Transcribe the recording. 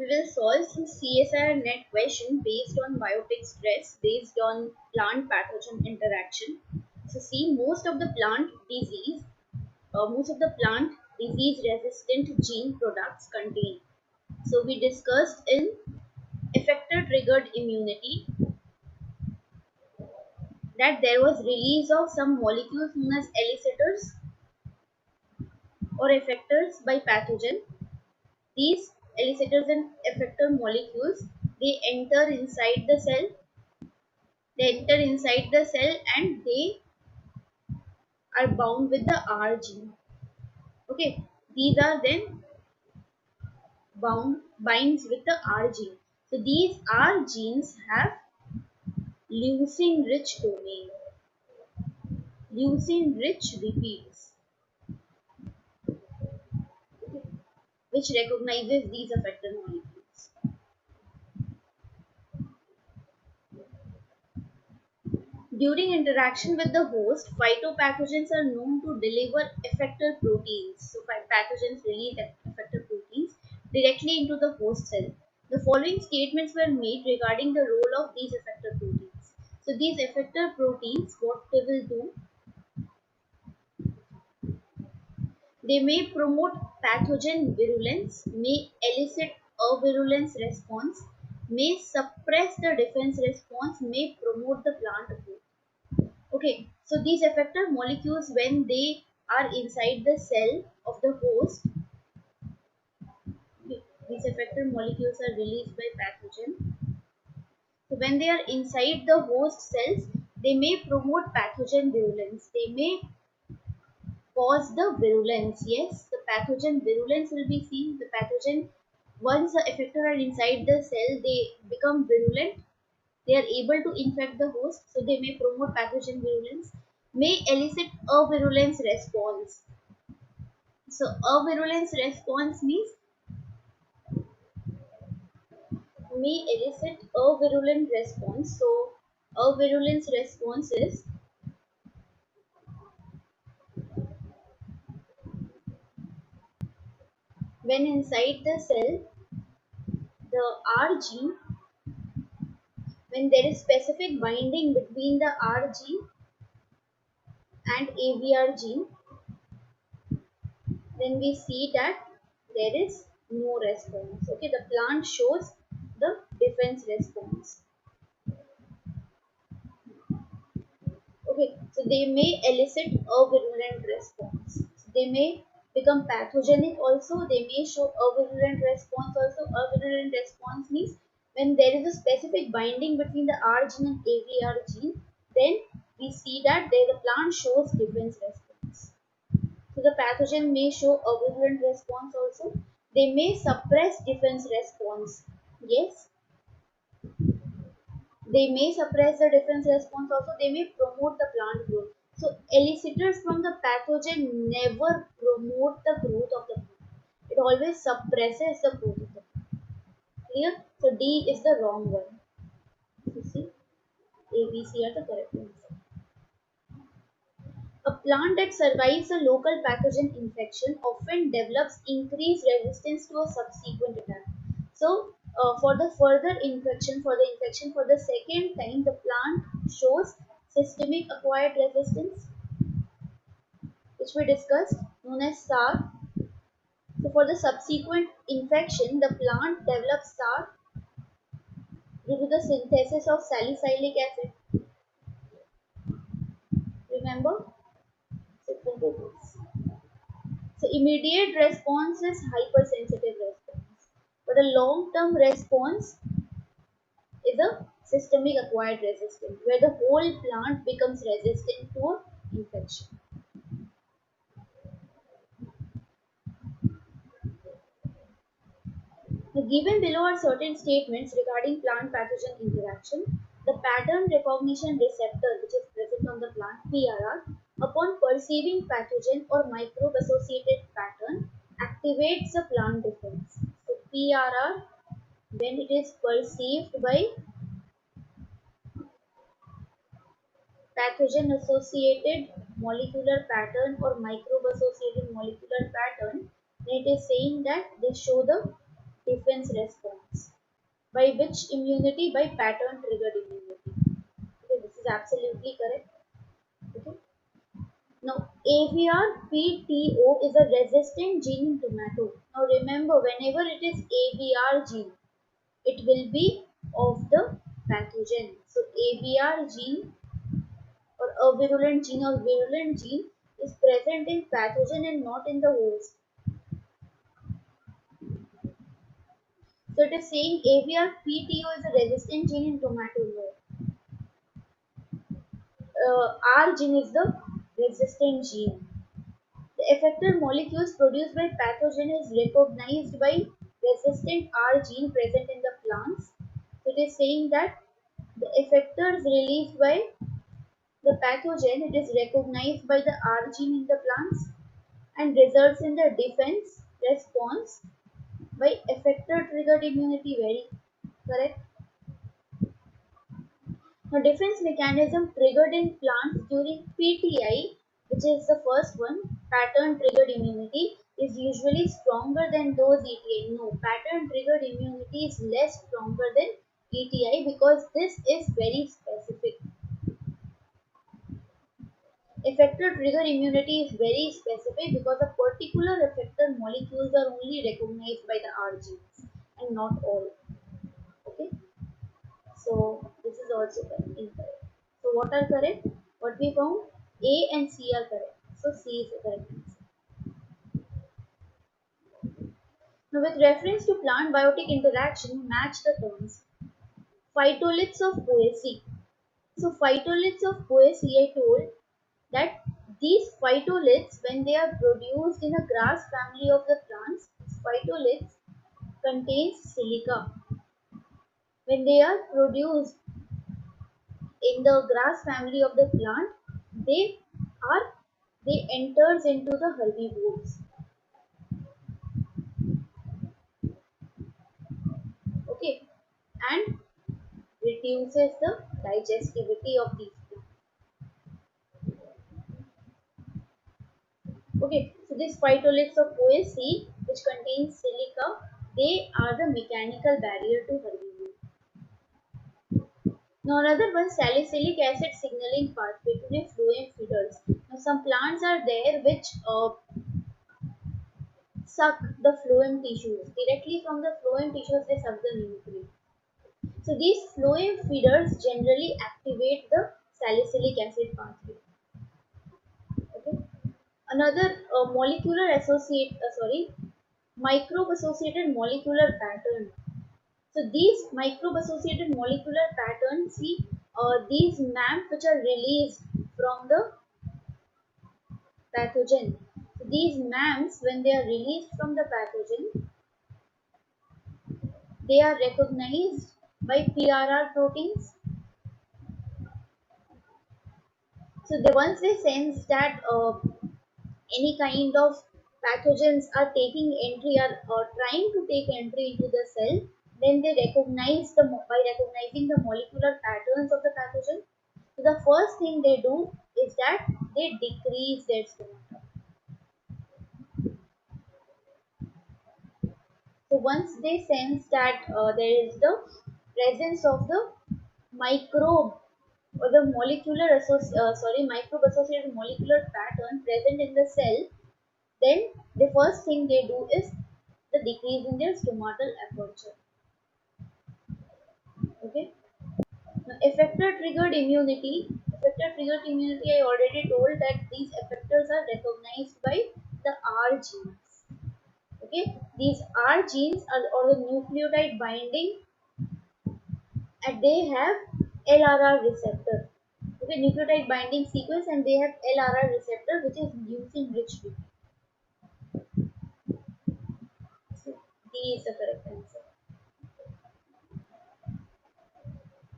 We will solve some CSIR net question based on biopic stress based on plant pathogen interaction. So see, most of the plant disease resistant gene products contain. So we discussed in effector triggered immunity that there was release of some molecules known as elicitors or effectors by pathogen. These elicitors and effector molecules, they enter inside the cell. They enter inside the cell and they are bound with the R gene. Okay, these are then binds with the R gene. So these R genes have leucine rich domain, leucine rich repeats, which recognizes these effector molecules. During interaction with the host, phytopathogens are known to deliver effector proteins. So pathogens release effector proteins directly into the host cell. The following statements were made regarding the role of these effector proteins. So these effector proteins, what they will do, they may promote pathogen virulence, may elicit a virulence response, may suppress the defense response, may promote the plant growth. Okay, so these effector molecules, when they are inside the cell of the host, okay, these effector molecules are released by pathogen. So when they are inside the host cells, they may promote pathogen virulence. They may cause the virulence. Yes, the pathogen virulence will be seen. The pathogen, once the effector are inside the cell, they become virulent. They are able to infect the host, so they may promote pathogen virulence, may elicit a virulence response. So a virulence response means may elicit a virulent response. So a virulence response is when inside the cell the R gene, when there is specific binding between the R gene and AVR gene, then we see that there is no response. Okay, the plant shows the defense response. Okay, so they may elicit a virulent response. So they may become pathogenic also, they may show a virulent response also. A virulent response means when there is a specific binding between the R gene and AVR gene, then we see that there the plant shows defense response. So the pathogen may show a virulent response also. They may suppress defense response. Yes, they may suppress the defense response also. They may promote the plant growth. So elicitors from the pathogen never promote the growth of the plant. It always suppresses the growth of the plant. Clear? So D is the wrong one. You see, A, B, C are the correct answer. A plant that survives a local pathogen infection often develops increased resistance to a subsequent attack. So, for the infection for the second time, the plant shows systemic acquired resistance, which we discussed, known as SAR. So, for the subsequent infection, the plant develops SAR due to the synthesis of salicylic acid. Remember? So immediate response is hypersensitive response, but a long-term response is a systemic acquired resistance, where the whole plant becomes resistant to a infection. The given below are certain statements regarding plant pathogen interaction. The pattern recognition receptor, which is present on the plant PRR, upon perceiving pathogen or microbe associated pattern, activates the plant defense. So PRR, when it is perceived by pathogen associated molecular pattern or microbe associated molecular pattern, then it is saying that they show the defense response. By which immunity? By pattern triggered immunity. Okay, this is absolutely correct. Okay. Now, AVR-PTO is a resistant gene in tomato. Now, remember, whenever it is AVR gene, it will be of the pathogen. So, AVR gene or a virulent gene or virulent gene is present in pathogen and not in the host. So, it is saying AVR-PTO is a resistant gene in tomato. R gene is the resistant gene. The effector molecules produced by pathogen is recognized by resistant R gene present in the plants. So it is saying that the effectors released by the pathogen, it is recognized by the R gene in the plants and results in the defense response by effector triggered immunity. Very correct. Now, defense mechanism triggered in plants during PTI, which is the first one, pattern triggered immunity, is usually stronger than those ETI. No, pattern triggered immunity is less stronger than ETI because this is very specific. Effector trigger immunity is very specific because a particular effector molecules are only recognized by the R genes and not all. Okay. So this is also incorrect. So what are correct? What we found? A and C are correct. So C is the correct answer. Now with reference to plant biotic interaction, match the terms. Phytoliths of poaceae. So phytoliths of poaceae, I told that these phytoliths, when they are produced in a grass family of the plants, phytoliths contains silica. When they are produced in the grass family of the plant, they are they enters into the herbivores. Okay, and reduces the digestivity of these plants. Okay, so these phytoliths of poaceae, which contains silica, they are the mechanical barrier to herbivores. Now another one, salicylic acid signaling pathway to the phloem feeders. Now some plants are there which suck the phloem tissues. Directly from the phloem tissues they suck the nutrient. So these phloem feeders generally activate the salicylic acid pathway. Okay. Another microbe associated molecular pattern. So these microbe associated molecular patterns, see these MAMP which are released from the pathogen. So these MAMPs, when they are released from the pathogen, they are recognized by PRR proteins. So once they sense that any kind of pathogens are taking entry or trying to take entry into the cell, then they recognize by recognizing the molecular patterns of the pathogen. So the first thing they do is that they decrease their stomata. So once they sense that there is the presence of the microbe or the microbe associated molecular pattern present in the cell, then the first thing they do is the decrease in their stomatal aperture. Okay. Now, effector triggered immunity. I already told that these effectors are recognized by the R genes. Okay, these R genes are or the nucleotide binding, and they have LRR receptor. Okay, nucleotide binding sequence, and they have LRR receptor, which is leucine rich. So D is the correct answer.